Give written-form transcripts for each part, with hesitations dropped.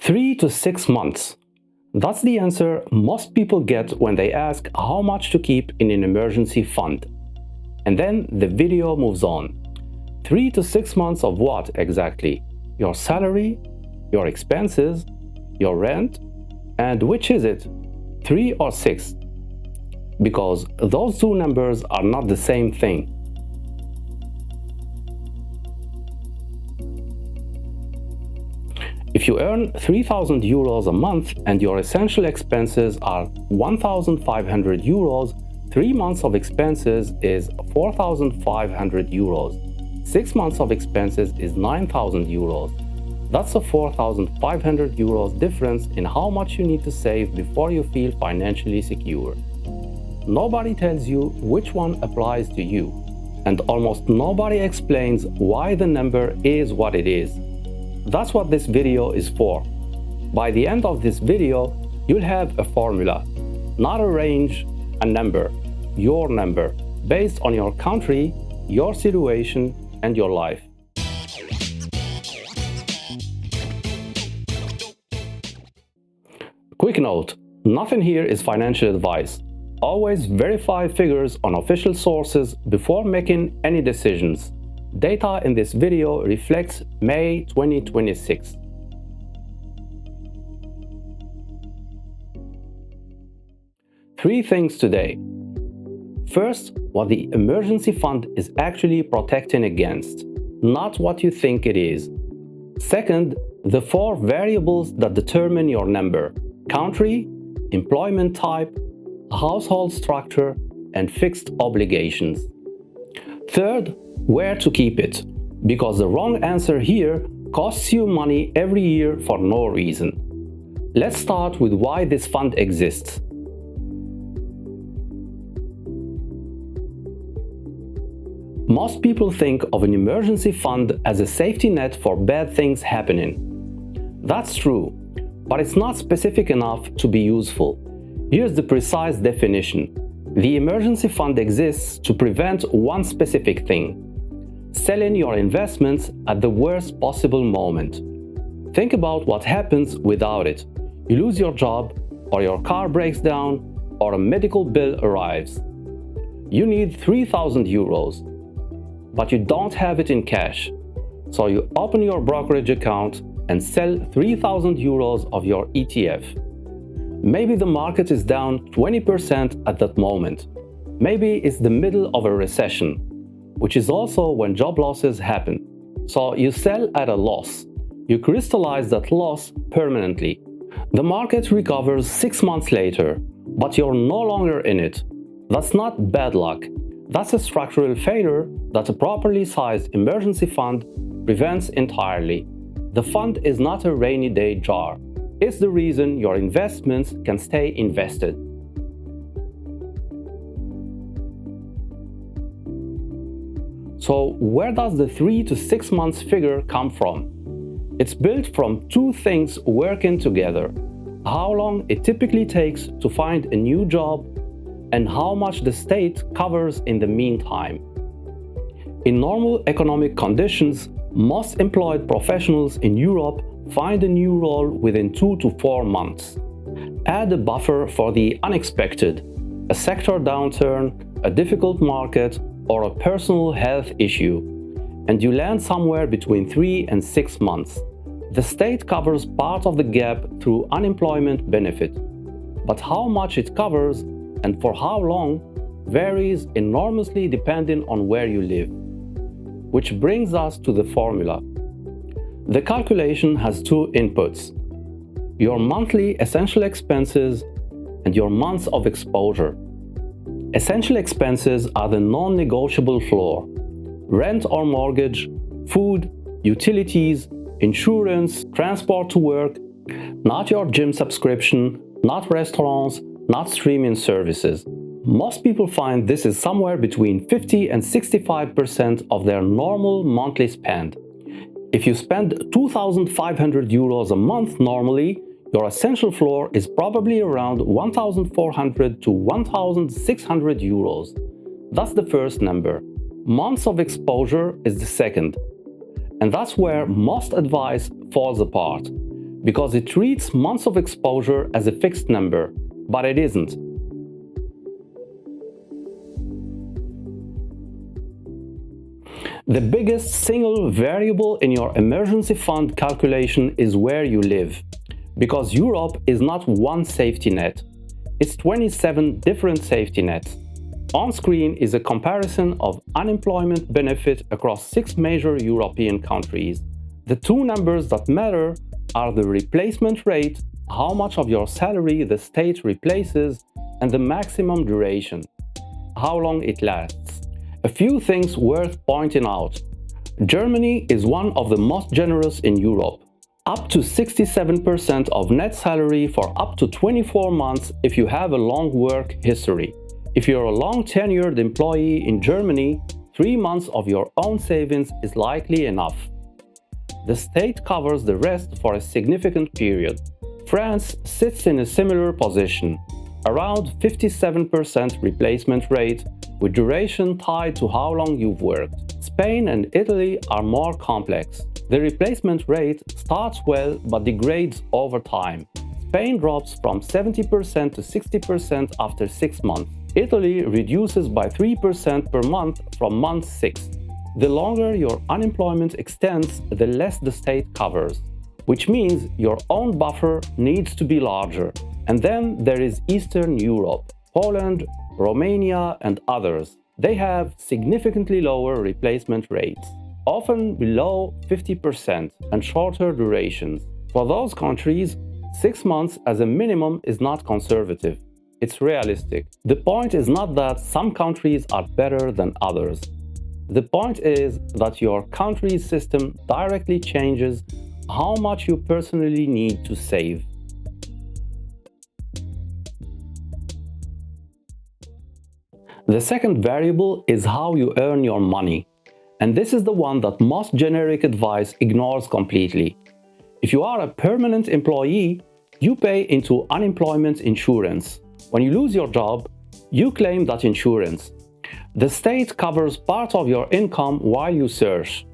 3 to 6 months. That's the answer most people get when they ask how much to keep in an emergency fund. And then the video moves on. 3 to 6 months of what exactly? Your salary, your expenses, your rent, and which is it? 3 or 6? Because those two numbers are not the same thing. If you earn 3,000 euros a month and your essential expenses are 1,500 euros, 3 months of expenses is 4,500 euros. 6 months of expenses is 9,000 euros. That's a 4,500 euros difference in how much you need to save before you feel financially secure. Nobody tells you which one applies to you, and almost nobody explains why the number is what it is. That's what this video is for. By the end of this video, you'll have a formula, not a range, a number, your number, based on your country, your situation, and your life. Quick note, nothing here is financial advice. Always verify figures on official sources before making any decisions. Data in this video reflects May 2026. Three things today. First, what the emergency fund is actually protecting against, not what you think it is. Second, the 4 variables that determine your number: country, employment type, household structure, and fixed obligations. Third, where to keep it, because the wrong answer here costs you money every year for no reason. Let's start with why this fund exists. Most people think of an emergency fund as a safety net for bad things happening. That's true, but it's not specific enough to be useful. Here's the precise definition. The emergency fund exists to prevent one specific thing: selling your investments at the worst possible moment. Think about what happens without it. You lose your job, or your car breaks down, or a medical bill arrives. You need 3,000 euros, but you don't have it in cash. So you open your brokerage account and sell 3,000 euros of your ETF. Maybe the market is down 20% at that moment. Maybe it's the middle of a recession, which is also when job losses happen. So you sell at a loss. You crystallize that loss permanently. The market recovers 6 months later, but you're no longer in it. That's not bad luck. That's a structural failure that a properly sized emergency fund prevents entirely. The fund is not a rainy day jar. It's the reason your investments can stay invested. So where does the 3 to 6 months figure come from? It's built from 2 things working together: how long it typically takes to find a new job and how much the state covers in the meantime. In normal economic conditions, most employed professionals in Europe find a new role within 2 to 4 months. Add a buffer for the unexpected, a sector downturn, a difficult market, or a personal health issue, and you land somewhere between 3 and 6 months. The state covers part of the gap through unemployment benefit, but how much it covers and for how long varies enormously depending on where you live. Which brings us to the formula. The calculation has 2 inputs: your monthly essential expenses and your months of exposure. Essential expenses are the non-negotiable floor: rent or mortgage, food, utilities, insurance, transport to work, not your gym subscription, not restaurants, not streaming services. Most people find this is somewhere between 50 and 65% of their normal monthly spend. If you spend 2,500 euros a month normally, your essential floor is probably around 1,400 to 1,600 euros. That's the first number. Months of exposure is the second. And that's where most advice falls apart. because it treats months of exposure as a fixed number, but it isn't. The biggest single variable in your emergency fund calculation is where you live, because Europe is not one safety net, it's 27 different safety nets. On screen is a comparison of unemployment benefit across 6 major European countries. The two numbers that matter are the replacement rate, how much of your salary the state replaces, and the maximum duration, how long it lasts. A few things worth pointing out. Germany is one of the most generous in Europe. Up to 67% of net salary for up to 24 months if you have a long work history. If you're a long tenured employee in Germany, 3 months of your own savings is likely enough. The state covers the rest for a significant period. France sits in a similar position, around 57% replacement rate, with duration tied to how long you've worked. Spain and Italy are more complex. The replacement rate starts well but degrades over time. Spain drops from 70% to 60% after 6 months. Italy reduces by 3% per month from month 6. The longer your unemployment extends, the less the state covers, which means your own buffer needs to be larger. And then there is Eastern Europe, Poland, Romania, and others. They have significantly lower replacement rates, often below 50%, and shorter durations. For those countries, 6 months as a minimum is not conservative. It's realistic. The point is not that some countries are better than others. The point is that your country's system directly changes how much you personally need to save. The second variable is how you earn your money. And this is the one that most generic advice ignores completely. If you are a permanent employee, you pay into unemployment insurance. When you lose your job, you claim that insurance. The state covers part of your income while you search.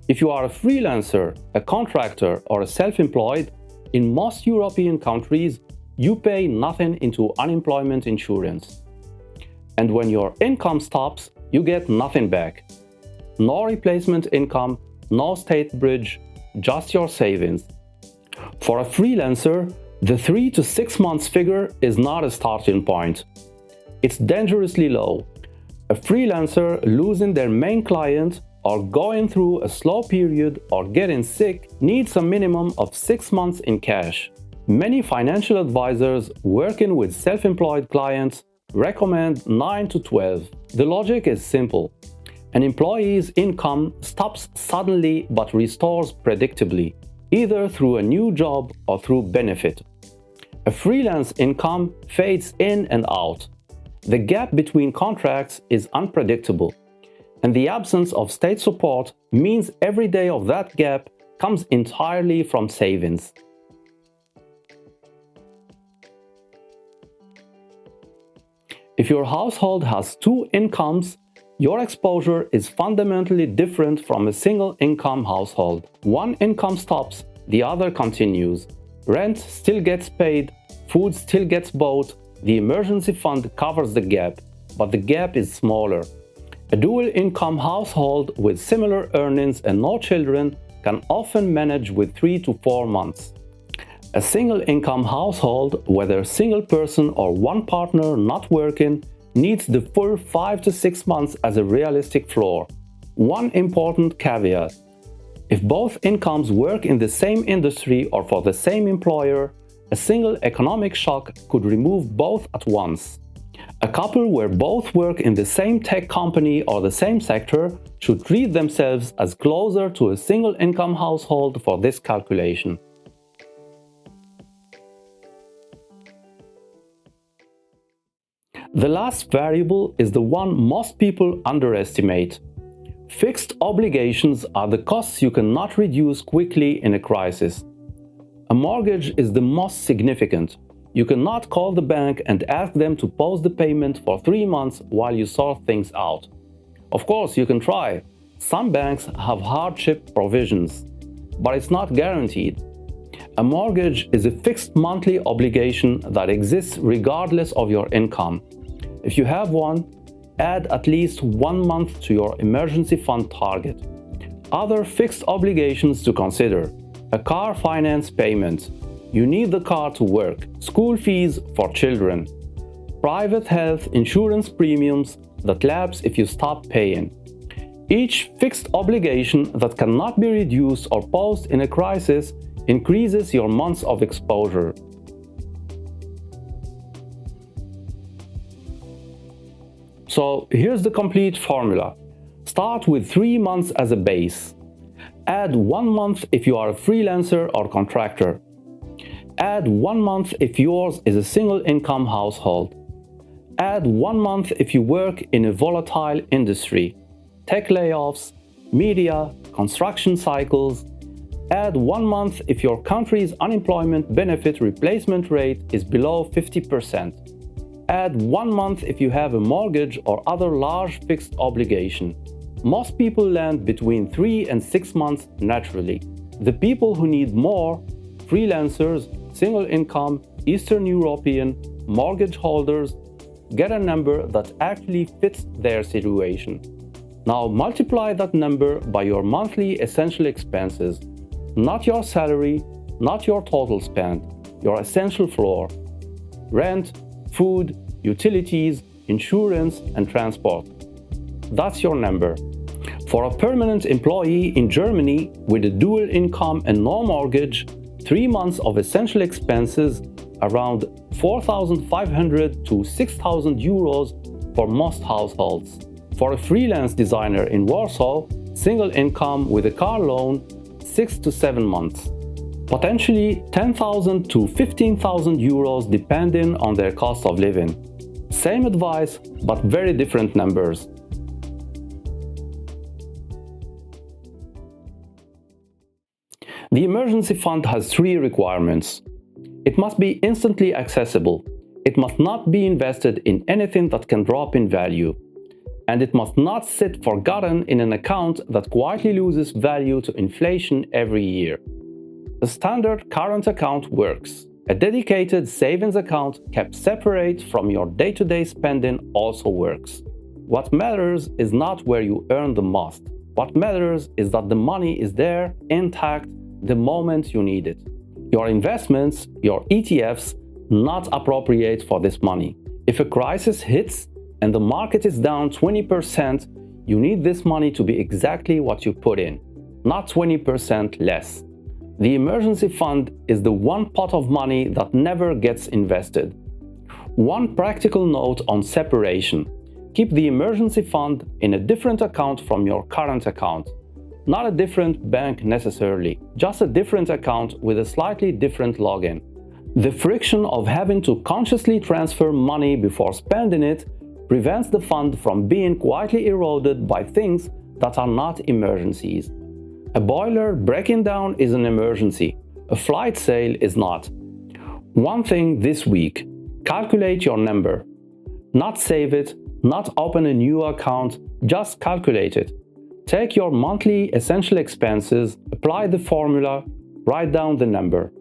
If you are a freelancer, a contractor, or a self-employed, in most European countries, you pay nothing into unemployment insurance. And when your income stops, you get nothing back. No replacement income, no state bridge, just your savings. For a freelancer, the 3 to 6 months figure is not a starting point. It's dangerously low. A freelancer losing their main client or going through a slow period or getting sick needs a minimum of 6 months in cash. Many financial advisors working with self-employed clients recommend 9 to 12. The logic is simple. An employee's income stops suddenly but restores predictably, either through a new job or through benefit. A freelance income fades in and out. The gap between contracts is unpredictable, and the absence of state support means every day of that gap comes entirely from savings. If your household has 2 incomes, your exposure is fundamentally different from a single income household. One income stops, the other continues. Rent still gets paid, food still gets bought, the emergency fund covers the gap, but the gap is smaller. A dual income household with similar earnings and no children can often manage with 3 to 4 months. A single income household, whether single person or one partner not working, needs the full 5 to 6 months as a realistic floor. One important caveat: if both incomes work in the same industry or for the same employer, a single economic shock could remove both at once. A couple where both work in the same tech company or the same sector should treat themselves as closer to a single income household for this calculation. The last variable is the one most people underestimate. Fixed obligations are the costs you cannot reduce quickly in a crisis. A mortgage is the most significant. You cannot call the bank and ask them to pause the payment for 3 months while you sort things out. Of course, you can try. Some banks have hardship provisions, but it's not guaranteed. A mortgage is a fixed monthly obligation that exists regardless of your income. If you have one, add at least 1 month to your emergency fund target. Other fixed obligations to consider: a car finance payment. You need the car to work. School fees for children. Private health insurance premiums that lapse if you stop paying. Each fixed obligation that cannot be reduced or paused in a crisis increases your months of exposure. So here's the complete formula. Start with 3 months as a base. Add 1 month if you are a freelancer or contractor. Add 1 month if yours is a single income household. Add 1 month if you work in a volatile industry, tech layoffs, media, construction cycles. Add 1 month if your country's unemployment benefit replacement rate is below 50%. Add 1 month if you have a mortgage or other large fixed obligation. Most people land between 3 and 6 months naturally. The people who need more, freelancers, single income, Eastern European, mortgage holders, get a number that actually fits their situation. Now multiply that number by your monthly essential expenses. Not your salary, not your total spend, your essential floor. Rent, food, utilities, insurance, and transport. That's your number. For a permanent employee in Germany with a dual income and no mortgage, 3 months of essential expenses, around 4,500 to 6,000 euros for most households. For a freelance designer in Warsaw, single income with a car loan, 6 to 7 months. Potentially 10,000 to 15,000 euros depending on their cost of living. Same advice, but very different numbers. The emergency fund has 3 requirements. It must be instantly accessible. It must not be invested in anything that can drop in value. And it must not sit forgotten in an account that quietly loses value to inflation every year. The standard current account works. A dedicated savings account kept separate from your day-to-day spending also works. What matters is not where you earn the most. What matters is that the money is there, intact, the moment you need it. Your investments, your ETFs, not appropriate for this money. If a crisis hits and the market is down 20%, you need this money to be exactly what you put in, not 20% less. The emergency fund is the one pot of money that never gets invested. One practical note on separation. Keep the emergency fund in a different account from your current account. Not a different bank necessarily, just a different account with a slightly different login. The friction of having to consciously transfer money before spending it prevents the fund from being quietly eroded by things that are not emergencies. A boiler breaking down is an emergency. A flight sale is not. One thing this week: calculate your number. Not save it, not open a new account, just calculate it. Take your monthly essential expenses, apply the formula, write down the number.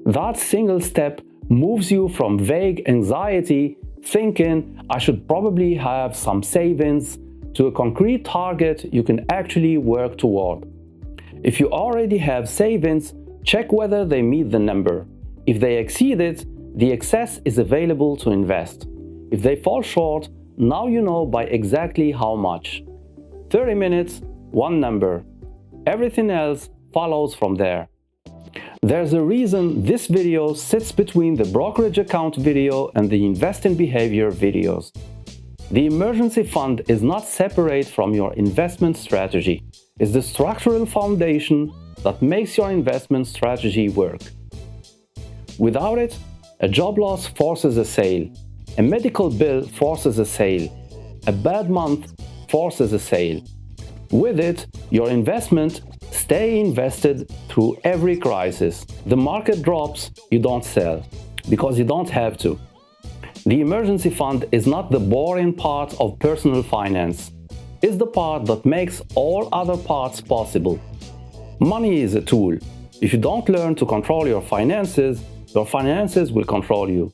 That single step moves you from vague anxiety, thinking I should probably have some savings, to a concrete target you can actually work toward. If you already have savings, check whether they meet the number. If they exceed it, the excess is available to invest. If they fall short, now you know by exactly how much. 30 minutes, one number. Everything else follows from there. There's a reason this video sits between the brokerage account video and the investing behavior videos. The emergency fund is not separate from your investment strategy. It's the structural foundation that makes your investment strategy work. Without it, a job loss forces a sale. A medical bill forces a sale. A bad month forces a sale. With it, your investment stays invested through every crisis. The market drops, you don't sell, because you don't have to. The emergency fund is not the boring part of personal finance. It's the part that makes all other parts possible. Money is a tool. If you don't learn to control your finances will control you.